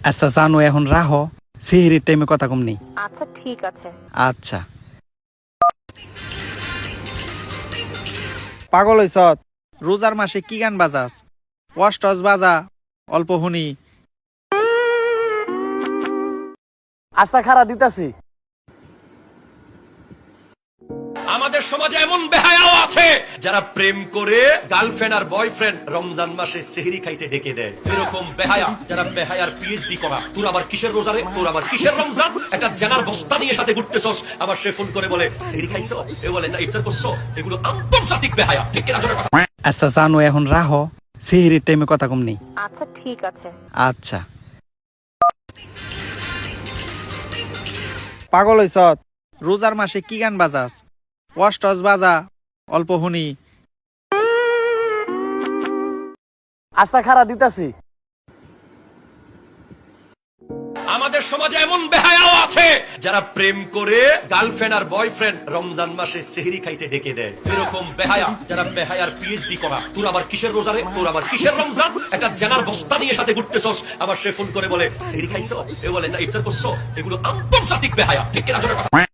আচ্ছা জানো এখন রাহো সেহরির টাইমে কথা কম নেই। আচ্ছা ঠিক আছে। আচ্ছা পাগল হইছ রোজার মাসে কি গান বাজাস? ওয়াশ টস বাজা অল্প শুনি। আশা খারা দিতাছি। আমাদের সমাজে এমন বেহায়াও আছে যারা প্রেম করে গার্লফ্রেন্ড আর বয়ফ্রেন্ড রমজান মাসে সেহরি খাইতে ডেকে দেয়। এরকম বেহায়া যারা বেহায়ার পিএইচডি করা। তোর আবার কিসের রোজারে, তোর আবার কিসের রমজান? একটা জানার বস্তা নিয়ে সাথে ঘুরতেছস, আবার সে ফোন করে বলে সেহরি খাইছো, এ বলে না ইফতার করছো। এগুলো আন্তর্জাতিক বেহায়া। ঠিক কিনা জোরে কথা। আচ্ছা জানো এখন রাহো সেহরির টাইমে কথা কম নেই। আচ্ছা ঠিক আছে। আচ্ছা পাগল হইছ রোজার মাসে কি গান বাজাস? ওয়াশ টস বাজা অল্প শুনি। আশা খারা দিতাছি। আমাদের সমাজে এমন বেহায়াও আছে যারা প্রেম করে গার্লফ্রেন্ড আর বয়ফ্রেন্ড রমজান মাসে সেহরি খাইতে ডেকে দেয়। এরকম বেহায়া যারা বেহায়ার পিএইচডি করা। তোর আবার কিসের রোজারে, তোর আবার কিসের রমজান? একটা জানার বস্তা নিয়ে সাথে ঘুরতেছস, আবার সে ফোন করে বলে সেহরি খাইছো, এ বলে না ইফতার করছো। এগুলো আন্তর্জাতিক বেহায়া। ঠিক কিনা জোরে কথা।